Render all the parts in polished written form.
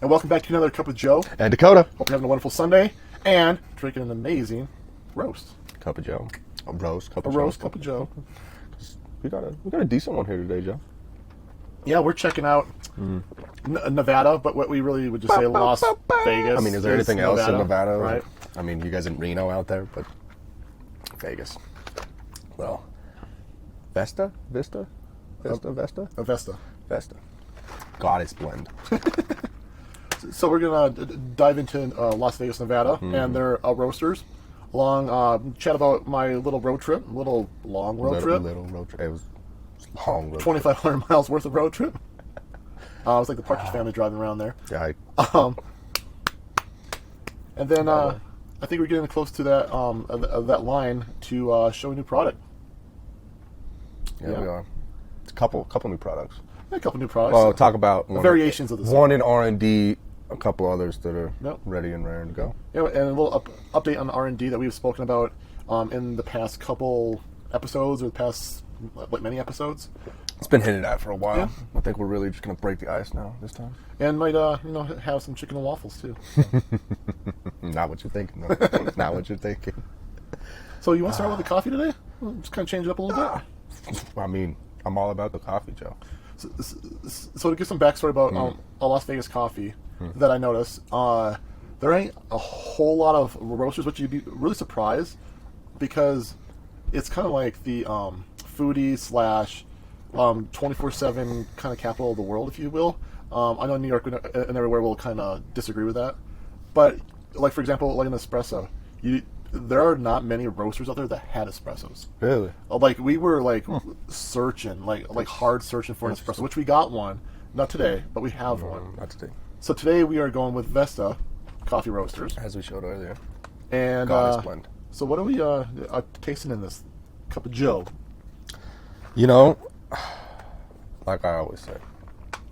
And welcome back to another Cup of Joe. And Dakota. Hope you're having a wonderful Sunday and drinking an amazing roast. Cup of Joe. A roast, cup A of roast, Joe. Cup of Joe. We got a decent one here today, Joe. Yeah, we're checking out Nevada, but what we really would just say Las Vegas. I mean, is there anything else in Nevada? Right. I mean, you guys in Reno out there, but Vegas. Well, Vesta? Vesta? Goddess blend. So we're going to dive into Las Vegas, Nevada, and their roasters. Chat about my little road trip, little road trip. It was long road 2,500 miles worth of road trip. It was like the Partridge Family driving around there. Yeah. And then I think we're getting close to that line to show a new product. Yeah, we are. It's a couple new products. A couple new products. Well, talk about variations of this. One in R&D, a couple others that are Yep. ready and raring to go. Yeah, and a little update on R&D that we've spoken about in the past couple episodes, or the past many episodes. It's been hinted at for a while. Yeah. I think we're really just going to break the ice now this time. And might have some chicken and waffles too. Not what you're thinking. No. Not what you're thinking. So you want to start with the coffee today? Just kind of change it up a little bit. I mean, I'm all about the coffee, Joe. So to give some backstory about a Las Vegas coffee that I noticed, there ain't a whole lot of roasters, which you'd be really surprised, because it's kind of like the foodie slash 24/7 kind of capital of the world, if you will. I know New York and everywhere will kind of disagree with that, but like for example, like an espresso, there are not many roasters out there that had espressos. Really? Like we were searching, like hard searching for an espresso, which we got one. Not today, but we have one. Not today. So today we are going with Vesta coffee roasters, As we showed earlier. and Goddess blend. so what are we tasting in this cup of Joe? You know, like I always say,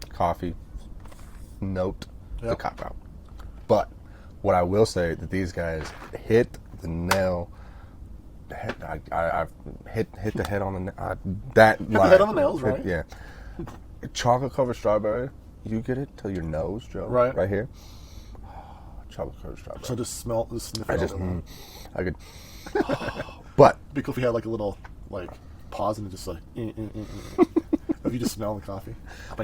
coffee, note, the Yep. cop out. But what I will say that these guys hit the nail. I've hit the head on the that the head on the nails, right? Yeah. Chocolate covered strawberry. You get it to your nose, Joe. Right. Right here. Chocolate covered strawberry. So just sniff it. I just, all I could. But Be cool if you had like a little pause and just if you just smell the coffee.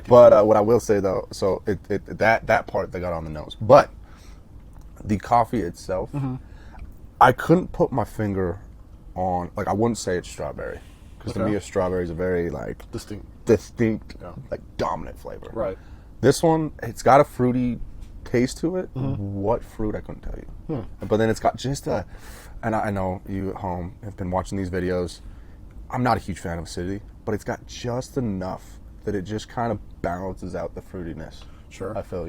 But what I will say though, so that part they got on the nose, but the coffee itself, I couldn't put my finger on. Like I wouldn't say it's strawberry, because to me a strawberry is a very distinct, Yeah. dominant flavor. Right. This one, it's got a fruity taste to it. What fruit I couldn't tell you. But then it's got just a, and I know you at home have been watching these videos. I'm not a huge fan of acidity, but it's got just enough that it just kind of balances out the fruitiness. Sure. I feel,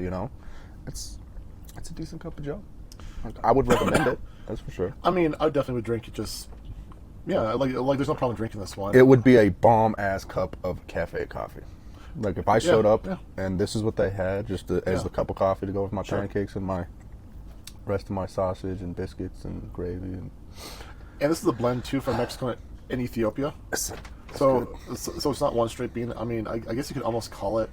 it's a decent cup of Joe. I would recommend it. That's for sure. I mean, I definitely would drink it. Just like there's no problem drinking this one. It would be a bomb ass cup of cafe coffee. Like if I showed up yeah. and this is what they had, just as the cup of coffee to go with my Sure. pancakes and my rest of my sausage and biscuits and gravy and this is a blend too from Mexico and Ethiopia. So it's not one straight bean. I mean, I guess you could almost call it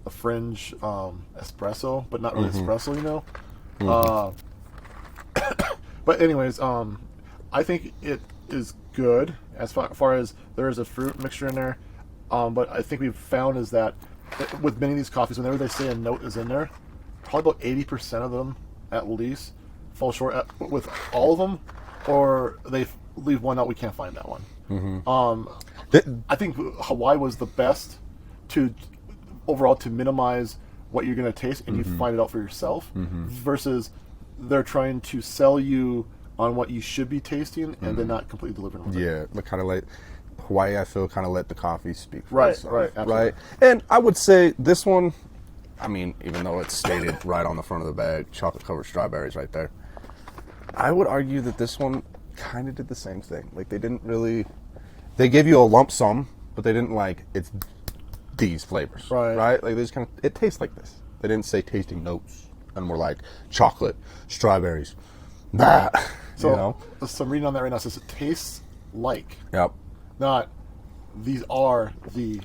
a fringe espresso, but not really espresso, But anyways, I think it is good as far as there is a fruit mixture in there. But I think we've found is that with many of these coffees, whenever they say a note is in there, probably about 80% of them at least fall short with all of them, or they leave one out. We can't find that one. I think Hawaii was the best overall to minimize what you're going to taste, and you find it out for yourself, versus they're trying to sell you on what you should be tasting and then not completely delivering with it. yeah, but kind of like Hawaii, I feel kind of let the coffee speak for Right, itself, right, absolutely. right. And I would say this one, I mean, even though it's stated right on the front of the bag, chocolate covered strawberries right there, I would argue that this one kind of did the same thing. Like they gave you a lump sum, but they didn't it's these flavors, right? Like they just kind of, it tastes like this. They didn't say tasting notes, and we're like chocolate, strawberries, nah. So I'm reading on that right now. It says it tastes like. Yep. Not these are the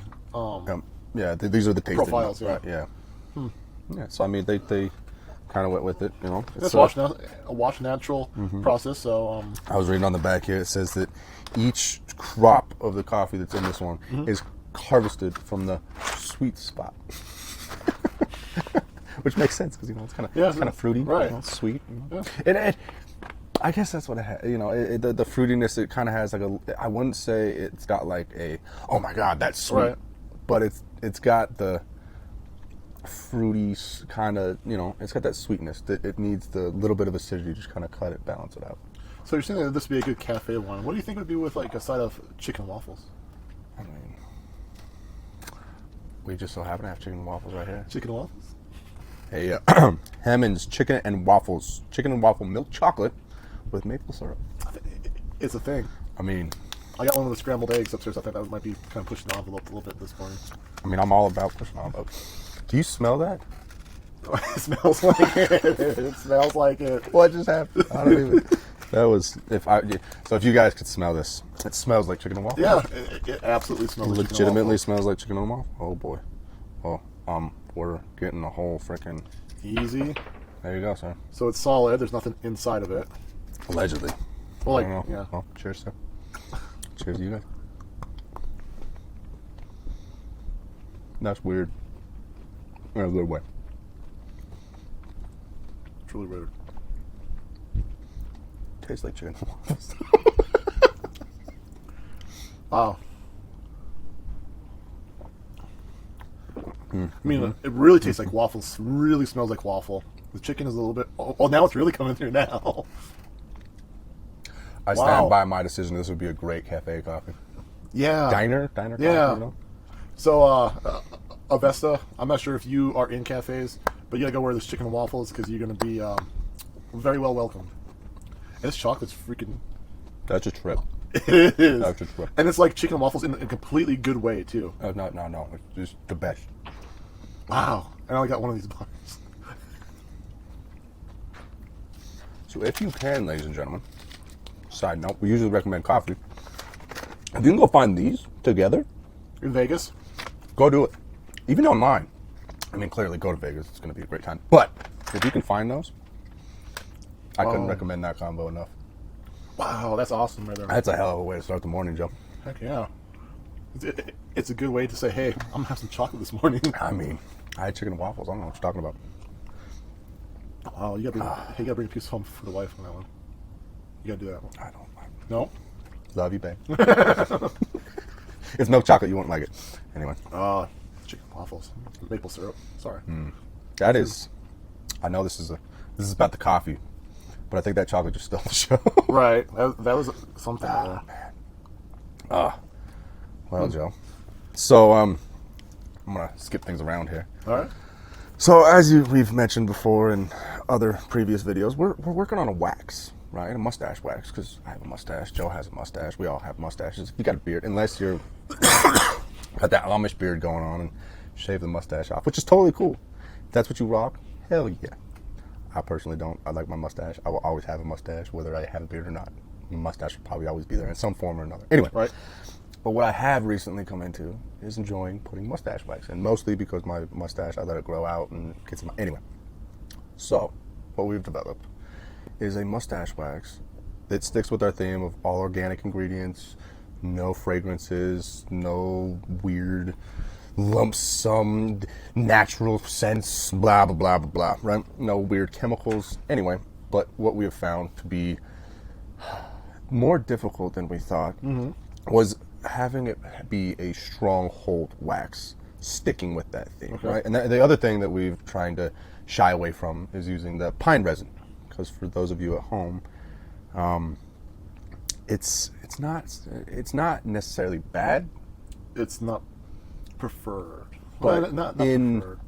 Yeah, these are the tasting profiles, notes, yeah. right? Yeah. Yeah, so I mean, they kind of went with it, you know. It's a wash natural process. So I was reading on the back here. It says that each crop of the coffee that's in this one is harvested from the sweet spot, which makes sense because it's kind of fruity, right? Sweet. Yeah. And I guess that's what it has. The fruitiness. It kind of has like I wouldn't say it's got like a oh my god that's sweet, Right. but it's got the fruity kind of, it's got that sweetness that it needs the little bit of acidity, just kind of cut it, balance it out. So you're saying that this would be a good cafe one. What do you think would be with like a side of chicken and waffles? I mean, we just so happen to have chicken and waffles right here. Chicken and waffles? Hey, Hammond's Chicken and Waffles. Chicken and waffle milk chocolate with maple syrup. It's a thing. I mean, I got one of the scrambled eggs upstairs. I think that might be kind of pushing the envelope a little bit this morning. I mean, I'm all about pushing the envelope. Do you smell that? It smells like it. It smells like it. What just happened? I don't even. That was So if you guys could smell this, it smells like chicken and waffle. Yeah, it absolutely smells. Like Legitimately smells like chicken and waffle. Oh boy. Well, we're getting a whole freaking. Easy. There you go, sir. So it's solid. There's nothing inside of it. Allegedly. Well, like, I don't know. yeah. Well, cheers, sir. Cheers to you guys. That's weird. In a good way. Truly rude. Tastes like chicken and waffles. Wow. I mean, it really tastes like waffles. Really smells like waffle. The chicken is a little bit. Oh, now it's really coming through now. I stand by my decision. This would be a great cafe coffee. Yeah. Diner Yeah. coffee. So, Avesta, I'm not sure if you are in cafes, but you gotta go where this chicken and waffles because you're gonna be very well welcomed. And this chocolate's freaking. That's a trip. It is. That's a trip. And it's like chicken and waffles in a completely good way too. No. It's just the best. Wow. And I only got one of these bars. So if you can, ladies and gentlemen, side note, we usually recommend coffee. If you can go find these together In Vegas? go do it. Even online. I mean, clearly go to Vegas. It's going to be a great time. But if you can find those, I couldn't recommend that combo enough. Wow, that's awesome right there. That's a hell of a way to start the morning, Joe. Heck yeah. It's a good way to say, hey, I'm going to have some chocolate this morning. I mean, I had chicken and waffles. I don't know what you're talking about. Wow, you gotta bring a piece home for the wife on that one. You gotta do that one. I don't. No? Love you, babe. It's milk chocolate. You won't like it. Anyway. Chicken waffles. Maple syrup. Sorry. That is. I know this is about the coffee, but I think that chocolate just stole the show. Right. That was something. Man. Well, Joe. So I'm gonna skip things around here. All right. So as we've mentioned before in other previous videos, we're working on a wax, right? A mustache wax, because I have a mustache. Joe has a mustache. We all have mustaches. If you got a beard, unless you're got that Amish beard going on and shave the mustache off, which is totally cool. If that's what you rock, hell yeah. I personally don't. I like my mustache. I will always have a mustache, whether I have a beard or not. My mustache will probably always be there in some form or another. Anyway, Right. but what I have recently come into is enjoying putting mustache wax in, mostly because my mustache, I let it grow out and get some. Anyway, so what we've developed is a mustache wax that sticks with our theme of all organic ingredients, no fragrances, no weird lump sum natural scents, blah, blah, blah, blah, blah, right? No weird chemicals. Anyway, but what we have found to be more difficult than we thought was having it be a stronghold wax sticking with that theme, right? And the other thing that we've trying to shy away from is using the pine resin, because for those of you at home, it's not necessarily bad. It's not preferred. But Well, not in preferred.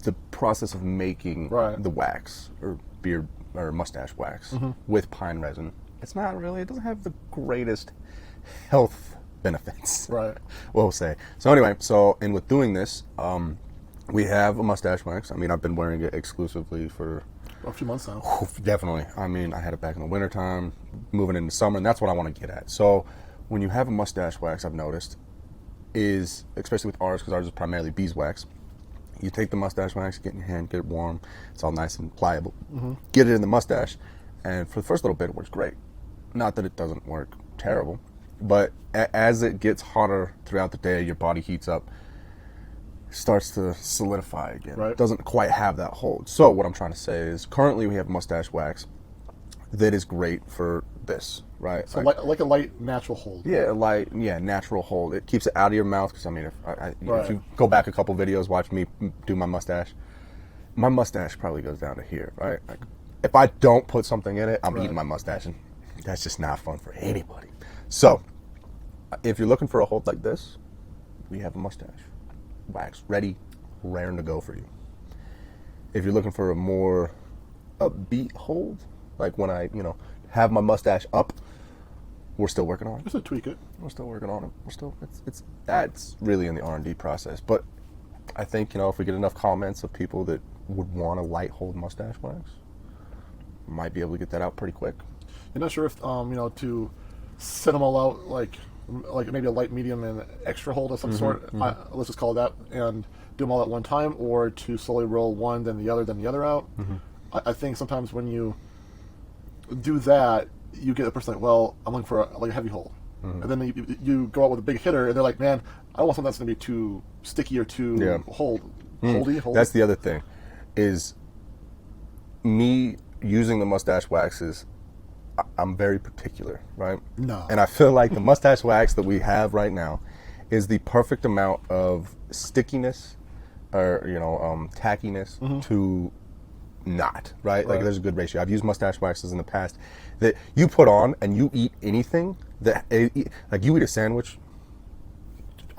the process of making the wax or beard or mustache wax with pine resin, it's not really, it doesn't have the greatest health benefits. Right. We'll say. So anyway, and with doing this, we have a mustache wax. I mean, I've been wearing it exclusively for A few months now. definitely. I mean, I had it back in the wintertime, moving into summer, and that's what I want to get at. So when you have a mustache wax, I've noticed, is, especially with ours, because ours is primarily beeswax, You take the mustache wax, get it in your hand, get it warm. It's all nice and pliable. Get it in the mustache, and for the first little bit, it works great. Not that it doesn't work terrible, but as it gets hotter throughout the day, your body heats up, starts to solidify again. Right. It doesn't quite have that hold. So what I'm trying to say is, currently we have mustache wax that is great for this, right? So like a light natural hold. Yeah, natural hold. It keeps it out of your mouth, because I mean, if you go back a couple videos, watch me do my mustache probably goes down to here, right? Like, if I don't put something in it, I'm eating my mustache, and that's just not fun for anybody. So, if you're looking for a hold like this, we have a mustache wax ready, raring to go for you. If you're looking for a more upbeat hold, like when I, have my mustache up, we're still working on it. Just to tweak it. We're still working on it. That's really in the R&D process. But I think, if we get enough comments of people that would want a light hold mustache wax, might be able to get that out pretty quick. You're not sure if to set them all out like maybe a light, medium, and extra hold of some sort. Let's just call it that, and do them all at one time, or to slowly roll one, then the other out. I think sometimes when you do that, you get a person like, well, I'm looking for a heavy hold, and then you go out with a big hitter, and they're like, man, I don't want something that's going to be too sticky or too holdy. That's the other thing, is me using the mustache waxes. I'm very particular, right? No. And I feel like the mustache wax that we have right now is the perfect amount of stickiness or, tackiness to not, right? Like, there's a good ratio. I've used mustache waxes in the past that you put on and you eat anything that, like, you eat a sandwich,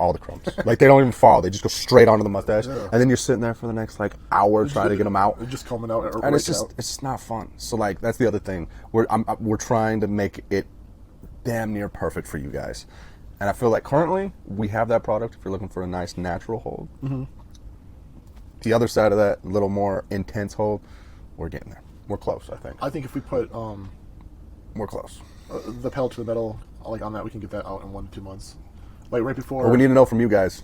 all the crumbs. Like, they don't even fall. They just go straight onto the mustache. Yeah. And then you're sitting there for the next, hour trying to get them out. They're just coming out. And it's just not fun. So, that's the other thing. We're trying to make it damn near perfect for you guys. And I feel like currently we have that product if you're looking for a nice natural hold. The other side of that, a little more intense hold, we're getting there. We're close, I think. I think if we put we're close. The pedal to the metal, on that, we can get that out in 1 to 2 months. Like right before. But we need to know from you guys.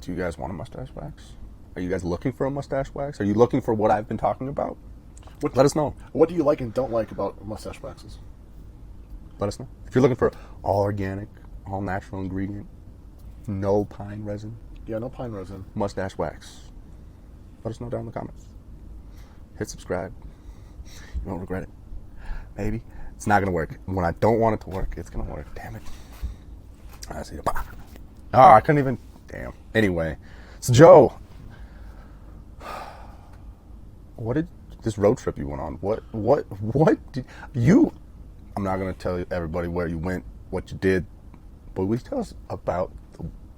Do you guys want a mustache wax? Are you guys looking for a mustache wax? Are you looking for what I've been talking about? Let us know. What do you like and don't like about mustache waxes? Let us know. If you're looking for all organic, all natural ingredient, no pine resin. Yeah, no pine resin. Mustache wax. Let us know down in the comments. Hit subscribe. You won't regret it. Maybe. It's not going to work. When I don't want it to work, it's going to work. Damn it. I see the box. Oh, I couldn't even. Damn. Anyway, so Joe, what did this road trip you went on? What did you? I'm not gonna tell everybody where you went, what you did, but will you tell us about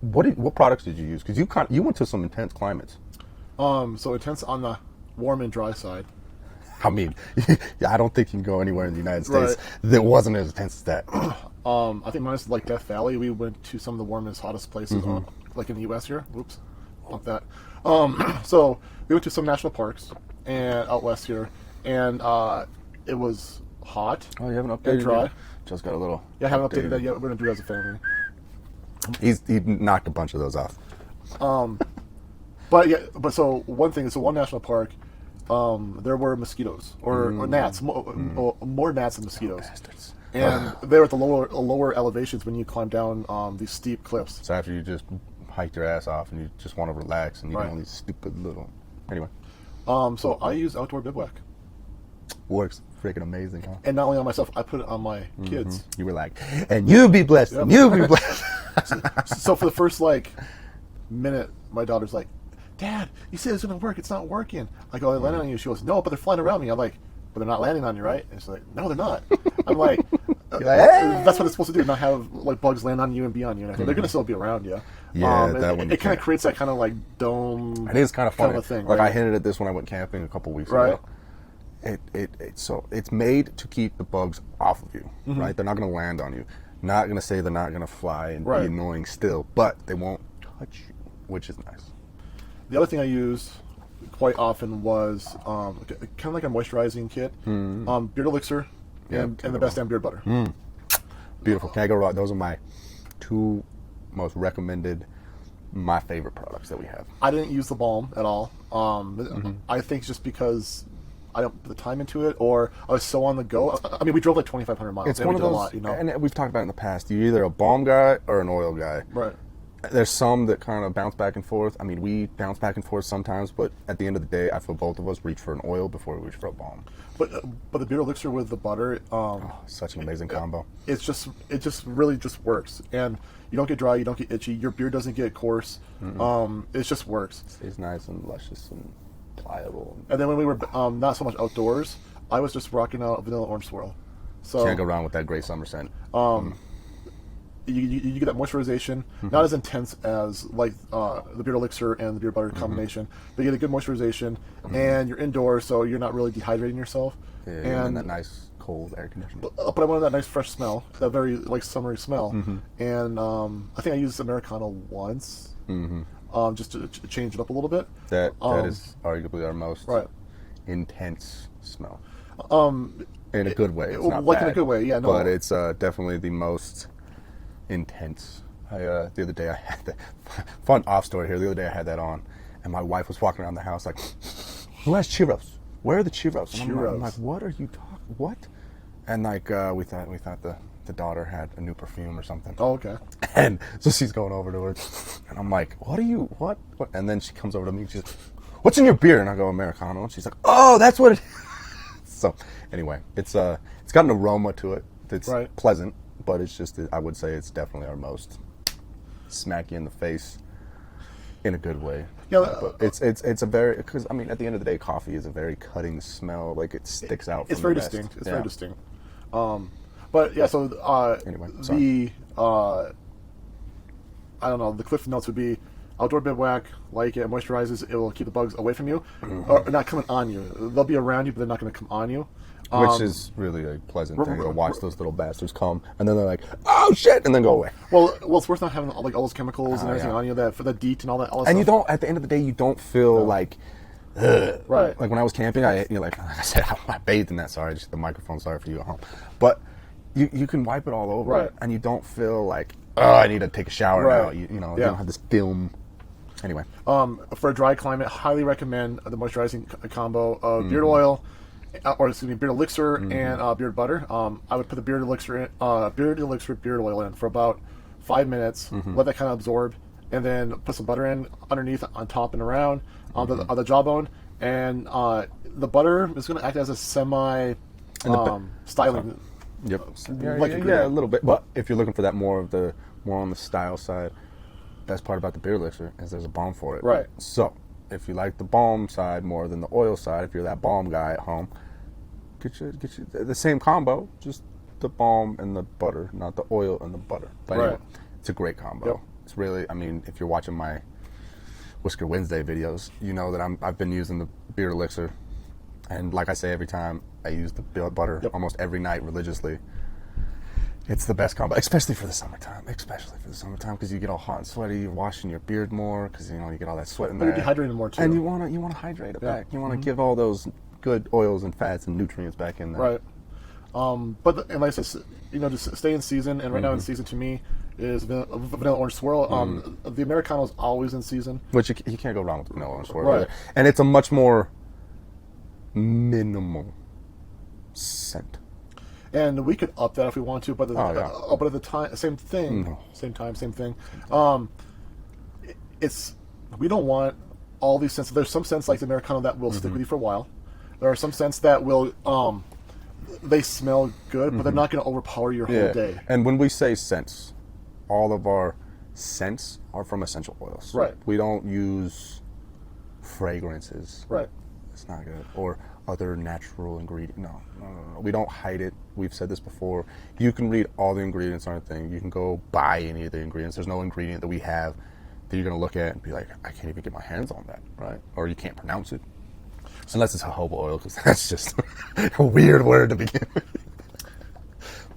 what products did you use? Because you went to some intense climates. So intense on the warm and dry side. I mean, I don't think you can go anywhere in the United States that wasn't as intense as that. I think minus like Death Valley, we went to some of the warmest, hottest places, like in the U.S. here. Whoops, bump that. So we went to some national parks and out west here, and it was hot. Oh, you haven't updated and dry. Yet? Just got a little. Yeah, I haven't updated that yet. We're gonna do it as a family. He knocked a bunch of those off. But so one thing is, so one national park, there were mosquitoes or gnats, more gnats than mosquitoes. Bastards. And they were at the lower elevations when you climb down these steep cliffs. So after you just hiked your ass off and you just want to relax and you do all these stupid little. Anyway. So I use outdoor bivouac. Works freaking amazing, huh? And not only on myself, I put it on my kids. You were like, and you be blessed, and you be blessed. So for the first minute, my daughter's like, Dad, you said it's gonna work. It's not working. I go, I landed on you. She goes, no, but they're flying around me. I'm like, but they're not landing on you, right? And she's like, no, they're not. I'm like, that's what it's supposed to do, not have bugs land on you and be on you. And they're gonna still be around you. Yeah, that one. It kind of creates that kind of dome. It is kind of funny. Kind of thing, I hinted at this when I went camping a couple weeks ago. So it's made to keep the bugs off of you, right? They're not gonna land on you. Not gonna say they're not gonna fly and be annoying still, but they won't touch you, which is nice. The other thing I used quite often was kind of like a moisturizing kit, beard elixir, and the best damn beard butter. Beautiful. Can I go wrong? Those are my two most recommended my favorite products that we have. I didn't use the balm at all. I think just because I don't put the time into it, or I was so on the go. I mean, we drove like 2,500 miles. It's and one we of did those, a lot, you know. and we've talked about it in the past. You're either a balm guy or an oil guy. Right. There's some that kind of bounce back and forth. I mean, we bounce back and forth sometimes, but at the end of the day, I feel both of us reach for an oil before we reach for a balm. But the beard elixir with the butter, Such an amazing combo. it just really just works, and you don't get dry, you don't get itchy, your beard doesn't get coarse. It just works. Stays nice and luscious and pliable. And then when we were not so much outdoors, I was just rocking out a vanilla orange swirl. So Can't go wrong with that great summer scent. you get that moisturization, not as intense as like the beard elixir and the beard butter combination, but you get a good moisturization, and you're indoors, so you're not really dehydrating yourself. Yeah, and that nice cold air conditioning. But I wanted that nice fresh smell, that very like summery smell, and I think I used Americano once, just to change it up a little bit. That is arguably our most intense smell. In a good way. It's not like bad, in a good way, yeah. No, but it's definitely the most intense. The other day I had that fun off story here. The other day I had that on, and my wife was walking around the house like, "Who has churros? Where are the churros?" And I'm like, "What are you talking? What?" And like we thought the daughter had a new perfume or something. Oh, okay. And so she's going over to her, and I'm like, what? And then she comes over to me. She's like, "What's in your beer?" And I go, "Americano." And she's like, "Oh, that's what it is." So anyway, it's got an aroma to it that's pleasant, but it's just, I would say it's definitely our most smack you in the face in a good way. Yeah, but it's a very, because I mean at the end of the day, coffee is a very cutting smell. Like it sticks out. It's very distinct. It's very distinct. But yeah, so anyway, the I don't know, the cliff notes would be outdoor bivouac, like it moisturizes, it will keep the bugs away from you, or not coming on you. They'll be around you, but they're not going to come on you. Which is really a pleasant thing to watch those little bastards come, and then they're like, "Oh shit," and then go away. Well, it's worth not having all those chemicals and everything on you, that for the DEET and all that. And you don't. At the end of the day, you don't feel like. Right. Like when I was camping, like I said, I bathed in that. Sorry, just the microphone. Sorry for you at home, but you can wipe it all over, and you don't feel like, oh, I need to take a shower now. You don't have this film. Anyway, for a dry climate, highly recommend the moisturizing combo of beard oil, beard elixir and beard butter. I would put the beard elixir beard oil in for about 5 minutes, let that kind of absorb, and then put some butter in underneath, on top, and around on the jawbone. And the butter is going to act as a semi styling. Yep. Yeah, a little bit. But if you're looking for that more on the style side, best part about the beard elixir is there's a balm for it. Right. So if you like the balm side more than the oil side, if you're that balm guy at home, get you the same combo, just the balm and the butter, not the oil and the butter. But anyway, it's a great combo. Yep. It's really, I mean, if you're watching my Whisker Wednesday videos, you know that I've been using the beard elixir, and like I say every time, I use the butter almost every night religiously. It's the best combo, especially for the summertime. Because you get all hot and sweaty, you're washing your beard more, because you get all that sweat in there. But you're dehydrating more too. And you want to hydrate it back. You want to give all those good oils and fats and nutrients back in there. Right. But and like I said, just stay in season. And right now in season to me is vanilla orange swirl. The Americano is always in season. Which you can't go wrong with vanilla orange swirl. Right. And it's a much more minimal scent. And we could up that if we want to, but but at the time, same thing. No. Same thing. We don't want all these scents. There's some scents like the Americano that will stick with you for a while. There are some scents that will, they smell good, but they're not going to overpower your whole day. And when we say scents, all of our scents are from essential oils. Right. We don't use fragrances. Right. It's not good. Or other natural ingredients. No. We don't hide it. We've said this before. You can read all the ingredients on a thing. You can go buy any of the ingredients. There's no ingredient that we have that you're going to look at and be like, I can't even get my hands on that, right? Or you can't pronounce it. Unless it's jojoba oil, because that's just a weird word to begin with.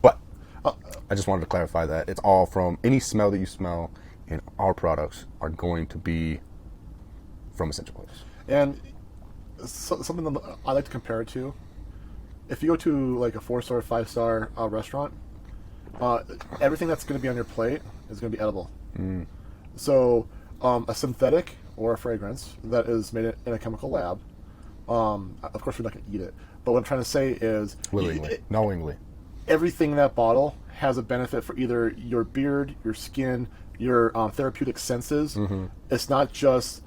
But I just wanted to clarify that. It's all from any smell that you smell in our products are going to be from essential oils. And something that I like to compare it to, if you go to like a 4-star, 5-star restaurant, everything that's going to be on your plate is going to be edible. So a synthetic or a fragrance that is made in a chemical lab. Of course, we're not going to eat it. But what I'm trying to say is... Willingly. Knowingly. Everything in that bottle has a benefit for either your beard, your skin, your therapeutic senses. Mm-hmm. It's not just...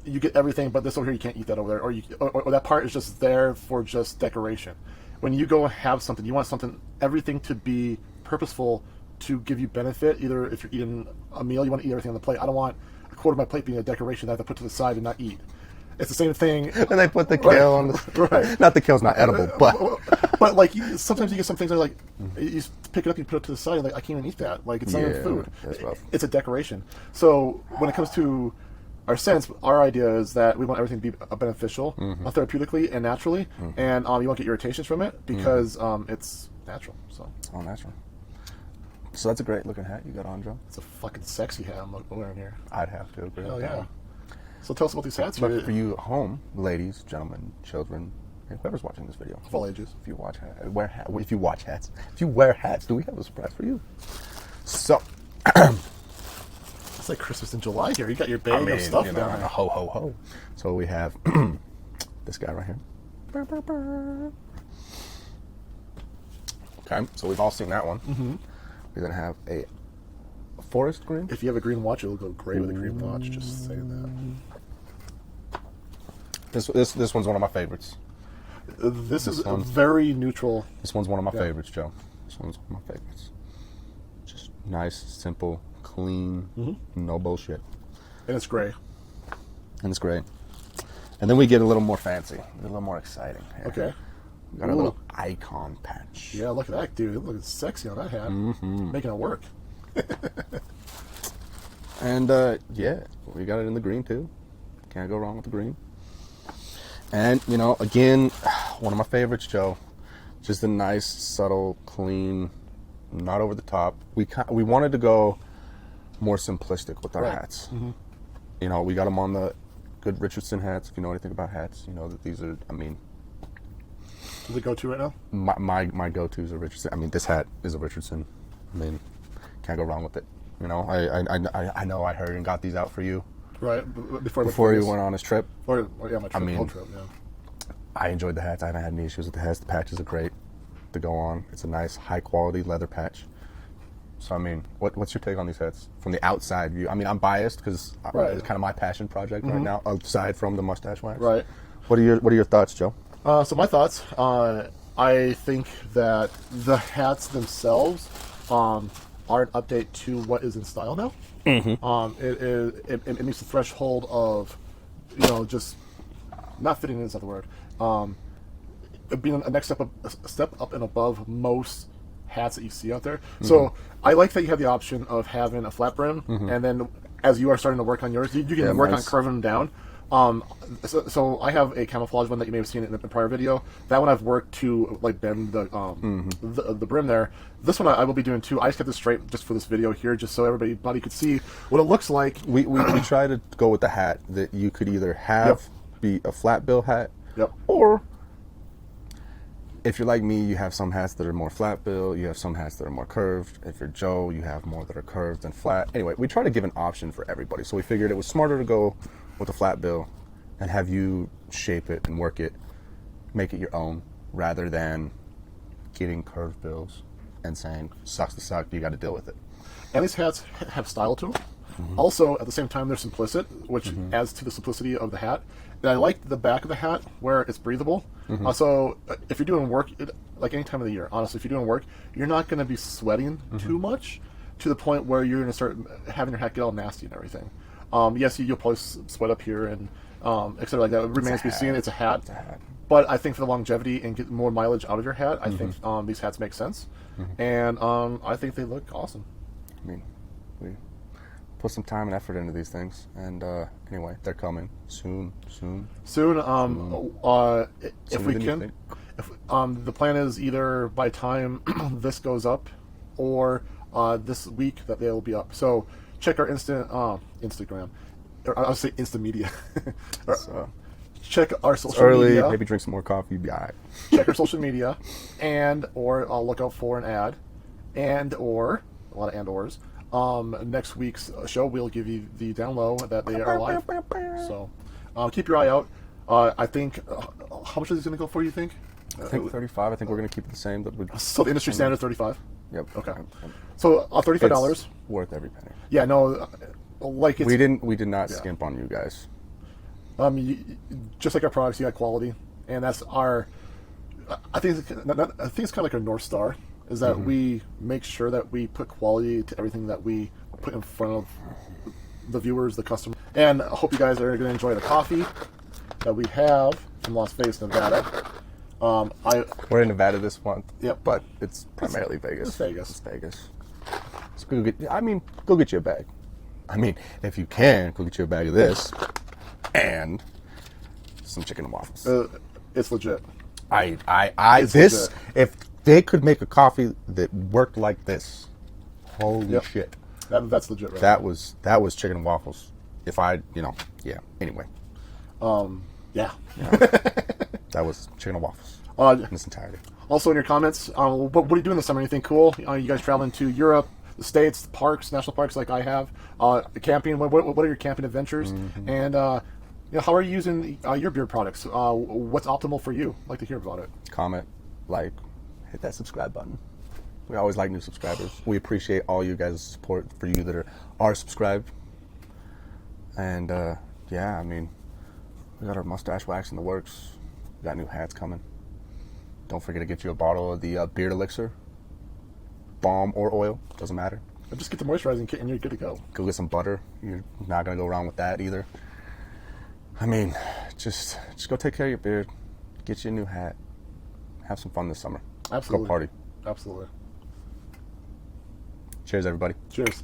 You get everything, but this over here, you can't eat that over there. Or that part is just there for just decoration. When you go and have something, you want something, everything to be purposeful to give you benefit. Either if you're eating a meal, you want to eat everything on the plate. I don't want a quarter of my plate being a decoration that I have to put to the side and not eat. It's the same thing. And they put the kale on the... Right. Not the kale's not edible, but... But like, sometimes you get some things that are like, you pick it up, you put it to the side, and like, I can't even eat that. Like, it's not even food. That's rough. It's a decoration. So when it comes to our scents, our idea is that we want everything to be beneficial, therapeutically and naturally, and you won't get irritations from it because it's natural. So It's all natural. So that's a great looking hat you got on, Joe. it's a fucking sexy hat I'm wearing here. I'd have to agree. Hell with that yeah. one. So tell us about these hats. But for you at home, ladies, gentlemen, children, whoever's watching this video, of all ages. if you watch hats, if you wear hats, do we have a surprise for you? So, It's like Christmas in July here. You got your bag of stuff down there. ho ho ho. So we have this guy right here. Okay, so we've all seen that one. Mm-hmm. We're gonna have a forest green. If you have a green watch, it'll go great with a green watch. Just saying that. This one's one of my favorites. This is a very neutral. This one's one of my favorites, Joe. This one's one of my favorites. Just nice, simple, clean, no bullshit. And it's gray. And it's great. And then we get a little more fancy, a little more exciting here. Okay. We got a little icon patch. Yeah, look at that, dude. It looks sexy on that hat. Making it work. And yeah, we got it in the green too. Can't go wrong with the green. And you know, again, one of my favorites, Joe. Just a nice, subtle, clean, not over the top. We wanted to go more simplistic with our hats. You know, we got them on the good Richardson hats. If you know anything about hats, you know that these are. I mean, Is it go-to right now? my go-tos are Richardson. I mean, this hat is a Richardson. I mean, can't go wrong with it. You know, I know I heard and got these out for you. Right, Before you went on his trip. Or yeah, my trip, whole trip, yeah. I enjoyed the hats. I haven't had any issues with the hats. The patches are great to go on. It's a nice, high-quality leather patch. So, I mean, what's your take on these hats from the outside view? I mean, I'm biased because it's kind of my passion project right now, aside from the mustache wax. Right. What are your thoughts, Joe? So my thoughts, I think that the hats themselves are an update to what is in style now. It meets the threshold of, you know, just not fitting in is not the word. Being a next step up and above most hats that you see out there. So I like that you have the option of having a flat brim, and then as you are starting to work on yours, you can work on curving them down. So I have a camouflage one that you may have seen in the prior video. That one I've worked to like bend the brim there. This one I will be doing too. I just kept this straight just for this video here, just so everybody could see what it looks like. We try to go with the hat that you could either have be a flat bill hat, or if you're like me, you have some hats that are more flat bill. You have some hats that are more curved. If you're Joe, you have more that are curved than flat. Anyway, we try to give an option for everybody. So we figured it was smarter to go with a flat bill and have you shape it and work it, make it your own, rather than getting curved bills and saying, sucks to suck, you got to deal with it. And these hats have style to them. Also, at the same time, they're simplistic, which adds to the simplicity of the hat. And I like the back of the hat where it's breathable. So if you're doing work, like any time of the year, honestly, if you're doing work, you're not going to be sweating too much to the point where you're going to start having your hat get all nasty and everything. Yes, you'll probably sweat up here and et cetera like that. It remains to be seen. It's a hat. But I think for the longevity and get more mileage out of your hat, I think these hats make sense. And I think they look awesome. I mean, we put some time and effort into these things. And anyway, they're coming soon. If we can. The plan is either by time this goes up or this week that they'll be up. So check our Instagram. Or I'll say Insta Media. Check our social media. Maybe drink some more coffee. Be all right. Check our social media, or I'll look out for an ad, or a lot of and/ors. next week's show, we'll give you the down low that they are live. So keep your eye out. I think, how much is this going to go for, you think? I think 35. I think we're going to keep it the same. So the industry standard is 35? Yep. Okay. So $35. It's worth every penny. Yeah, no, like it's... We did not skimp on you guys. Just like our products, you got quality. And that's our... I think it's kind of like our North Star, is that we make sure that we put quality to everything that we put in front of the viewers, the customer. And I hope you guys are going to enjoy the coffee that we have from Las Vegas, Nevada. We're in Nevada this month. Yep. But it's primarily Vegas. It's Vegas. It's Vegas. So go get you a bag. I mean, if you can, go get you a bag of this and some chicken and waffles. It's legit. This, legit. If they could make a coffee that worked like this, holy shit. That's legit, right? That was chicken and waffles. Anyway. Yeah. That was chicken and waffles in its entirety. Also, in your comments, what are you doing this summer? Anything cool? You guys traveling to Europe, the States, the parks, national parks like I have, camping? What are your camping adventures? And how are you using your beard products? What's optimal for you? I'd like to hear about it. Comment, like, hit that subscribe button. We always like new subscribers. We appreciate all you guys' support for you that are subscribed. And I mean, we got our mustache wax in the works. We got new hats coming. Don't forget to get you a bottle of the beard elixir, balm or oil, doesn't matter. Just get the moisturizing kit and you're good to go. Go get some butter. You're not gonna go wrong with that either. I mean, just go take care of your beard. Get you a new hat. Have some fun this summer. Absolutely. Go party. Absolutely. Cheers, everybody. Cheers.